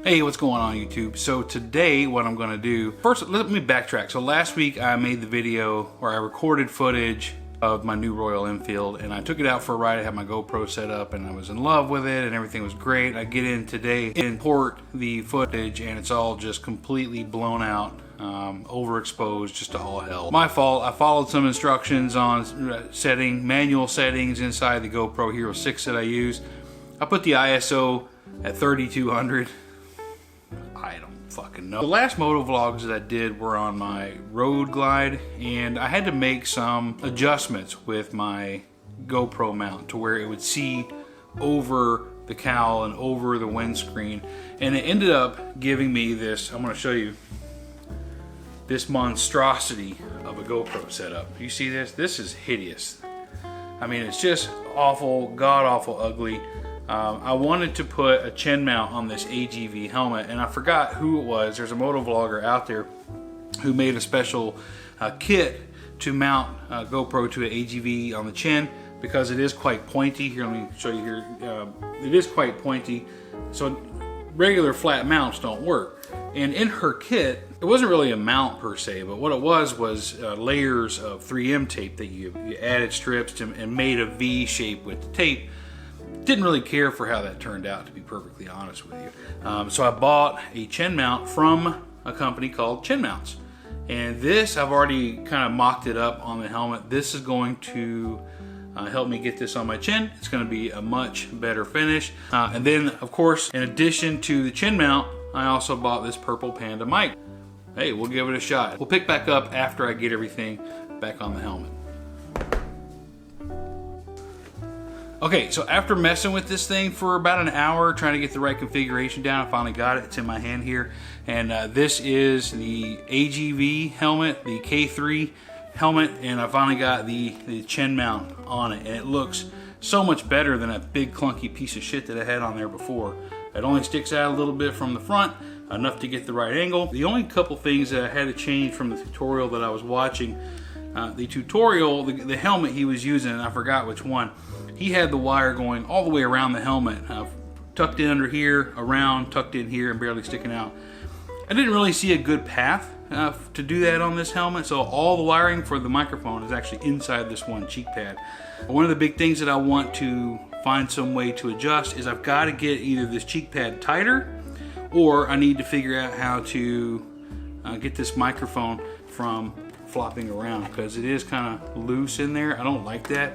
Hey, what's going on YouTube? So today what I'm gonna do, first let me backtrack. So last week I made the video where I recorded footage of my new Royal Enfield and I took it out for a ride. I had my GoPro set up and I was in love with it and everything was great. I get in today, import the footage and it's all just completely blown out, overexposed, just to all hell. My fault. I followed some instructions on manual settings inside the GoPro Hero 6 that I use. I put the ISO at 3200. I don't fucking know. The last moto vlogs that I did were on my road glide and I had to make some adjustments with my GoPro mount to where it would see over the cowl and over the windscreen, and it ended up giving me this, I'm going to show you, this monstrosity of a GoPro setup. You see this? This is hideous. I mean, it's just awful, god awful ugly. I wanted to put a chin mount on this AGV helmet and I forgot who it was. There's a moto vlogger out there who made a special kit to mount GoPro to an AGV on the chin because it is quite pointy. Here, let me show you here. It is quite pointy, so regular flat mounts don't work. And in her kit, it wasn't really a mount per se, but what it was layers of 3M tape that you added strips to and made a V shape with the tape. Didn't really care for how that turned out, to be perfectly honest with you. So I bought a chin mount from a company called Chin Mounts. And this, I've already kind of mocked it up on the helmet. This is going to help me get this on my chin. It's going to be a much better finish. And then, of course, in addition to the chin mount, I also bought this Purple Panda mic. Hey, we'll give it a shot. We'll pick back up after I get everything back on the helmet. Okay, so after messing with this thing for about an hour, trying to get the right configuration down, I finally got it. It's in my hand here. And this is the AGV helmet, the K3 helmet, and I finally got the chin mount on it. And it looks so much better than that big clunky piece of shit that I had on there before. It only sticks out a little bit from the front, enough to get the right angle. The only couple things that I had to change from the tutorial that I was watching, the helmet he was using, and I forgot which one, he had the wire going all the way around the helmet, tucked in under here, around, tucked in here, and barely sticking out. I didn't really see a good path to do that on this helmet, so all the wiring for the microphone is actually inside this one cheek pad. One of the big things that I want to find some way to adjust is I've got to get either this cheek pad tighter, or I need to figure out how to get this microphone from flopping around, because it is kind of loose in there. I don't like that.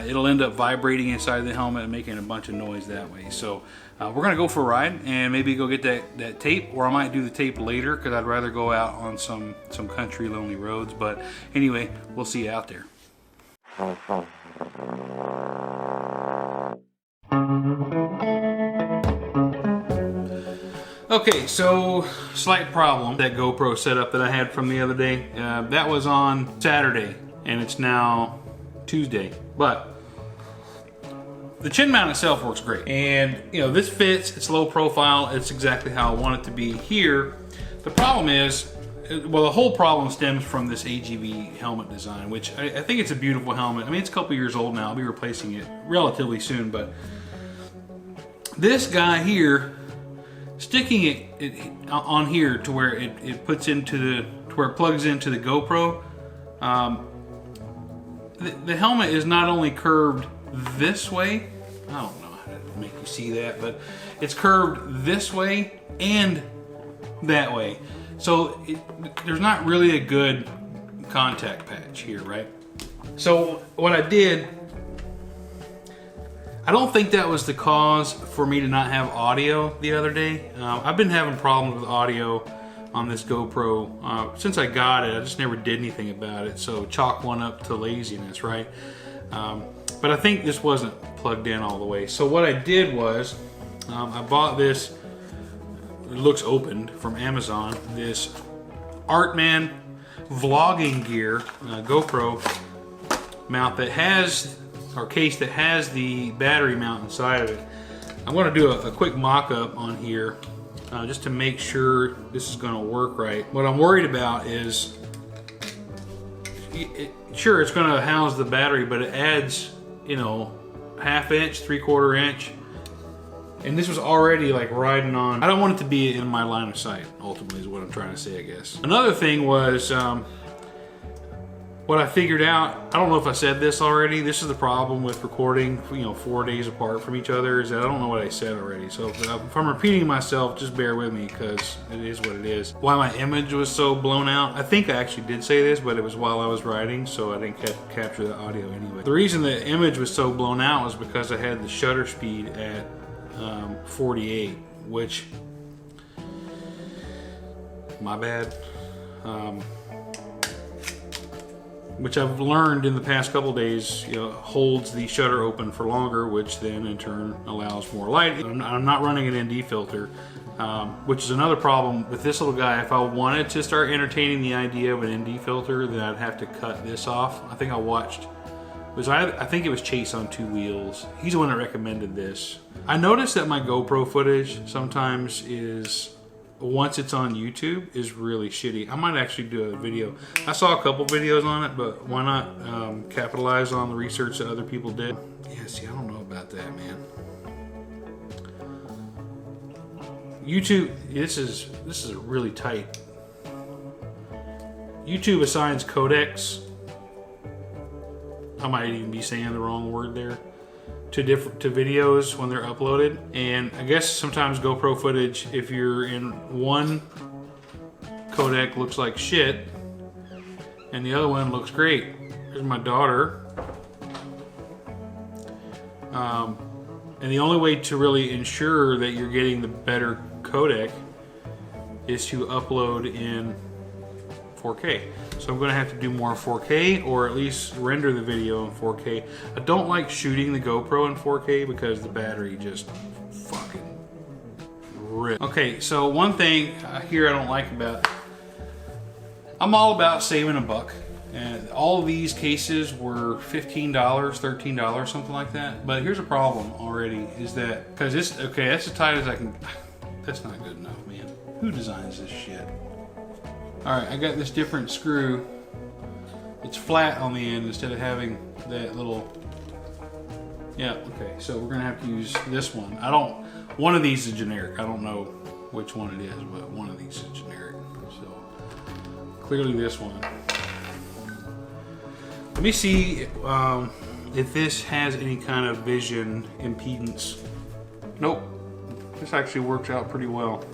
It'll end up vibrating inside the helmet and making a bunch of noise that way. So we're gonna go for a ride and maybe go get that tape, or I might do the tape later because I'd rather go out on some country lonely roads. But anyway, we'll see you out there. Okay, so slight problem. That GoPro setup that I had from the other day, that was on Saturday and it's now Tuesday. But the chin mount itself works great. And you know, this fits, it's low profile, it's exactly how I want it to be here. The problem is, well, the whole problem stems from this AGV Helmet Design, which I think it's a beautiful helmet. I mean, it's a couple years old now. I'll be replacing it relatively soon, but this guy here, sticking it on here to where it puts into where it plugs into the GoPro, the helmet is not only curved this way, I don't know how to make you see that, but it's curved this way and that way. So there's not really a good contact patch here, right? So what I did, I don't think that was the cause for me to not have audio the other day. I've been having problems with audio on this GoPro since I got it. I just never did anything about it, so chalk one up to laziness, right? But I think this wasn't plugged in all the way. So what I did was, I bought this, it looks opened, from Amazon, this Artman vlogging gear GoPro mount that has, or case that has the battery mount inside of it. I'm going to do a quick mock-up on here just to make sure this is going to work right. What I'm worried about is, sure, it's going to house the battery, but it adds, you know, 1/2 inch, 3/4 inch And this was already like riding on. I don't want it to be in my line of sight, ultimately, is what I'm trying to say, I guess. Another thing was, what I figured out, I don't know if I said this already, this is the problem with recording, 4 days apart from each other, is that I don't know what I said already. So if I'm repeating myself, just bear with me, because it is what it is. Why my image was so blown out, I think I actually did say this, but it was while I was riding, so I didn't capture the audio anyway. The reason the image was so blown out was because I had the shutter speed at 48, which, my bad. Which I've learned in the past couple days, holds the shutter open for longer, which then in turn allows more light. I'm not running an ND filter, which is another problem with this little guy. If I wanted to start entertaining the idea of an ND filter, then I'd have to cut this off. I think I watched, I think it was Chase on Two Wheels. He's the one that recommended this. I noticed that my GoPro footage sometimes is, once it's on YouTube, is really shitty. I might actually do a video. I saw a couple videos on it, but why not capitalize on the research that other people did? Yeah, see, I don't know about that, man. YouTube, this is really tight. YouTube assigns codecs, I might even be saying the wrong word there, to videos when they're uploaded. And I guess sometimes GoPro footage, if you're in one codec, looks like shit and the other one looks great. Here's my daughter. And the only way to really ensure that you're getting the better codec is to upload in 4K. So I'm gonna have to do more 4K, or at least render the video in 4K. I don't like shooting the GoPro in 4K because the battery just fucking rips. Okay, so one thing here I don't like about, I'm all about saving a buck. And all of these cases were $15, $13, something like that. But here's a problem already, is that, because it's, okay, that's as tight as I can, that's not good enough, man. Who designs this shit? Alright, I got this different screw. It's flat on the end instead of having that little, yeah, okay, so we're gonna have to use this one. One of these is generic. I don't know which one it is, but one of these is generic. So, clearly this one. Let me see if this has any kind of vision impedance. Nope, this actually works out pretty well.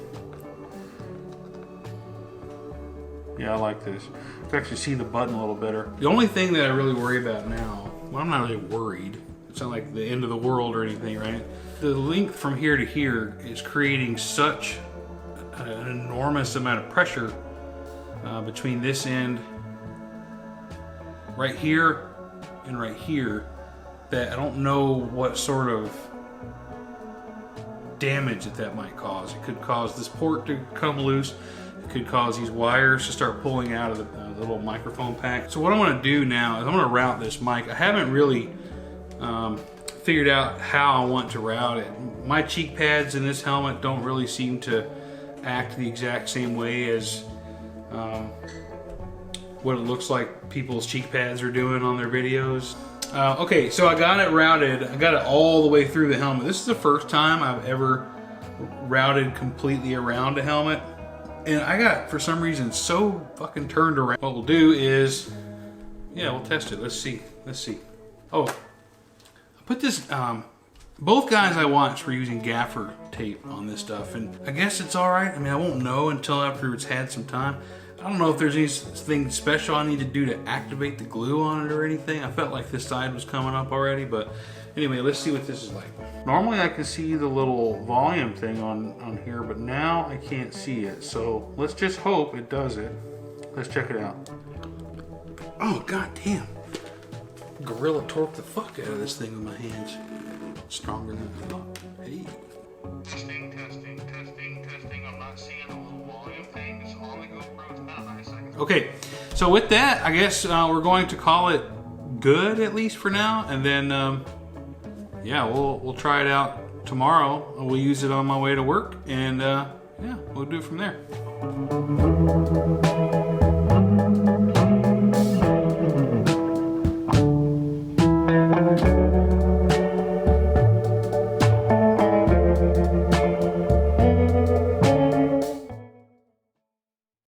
Yeah, I like this. You can actually see the button a little better. The only thing that I really worry about now, well, I'm not really worried. It's not like the end of the world or anything, right? The length from here to here is creating such an enormous amount of pressure between this end right here and right here that I don't know what sort of damage that might cause. It could cause this port to come loose. It could cause these wires to start pulling out of the little microphone pack. So what I'm gonna do now is I'm gonna route this mic. I haven't really figured out how I want to route it. My cheek pads in this helmet don't really seem to act the exact same way as what it looks like people's cheek pads are doing on their videos. Okay, so I got it routed. I got it all the way through the helmet. This is the first time I've ever routed completely around a helmet. And I got, for some reason, so fucking turned around. What we'll do is, yeah, we'll test it. Let's see. Let's see. Oh, I put this, both guys I watched were using gaffer tape on this stuff. And I guess it's all right. I mean, I won't know until after it's had some time. I don't know if there's anything special I need to do to activate the glue on it or anything. I felt like this side was coming up already, but anyway, let's see what this is like. Normally I can see the little volume thing on here, but now I can't see it. So let's just hope it does it. Let's check it out. Oh, god damn. Gorilla torque the fuck out of this thing with my hands. Stronger than I thought. Hey. Testing, testing, testing, testing. I'm not seeing the little volume thing. It's on the GoPro. It's about 9 seconds. Okay, so with that, I guess we're going to call it good, at least for now, and then yeah, we'll try it out tomorrow. We'll use it on my way to work, and yeah, we'll do it from there.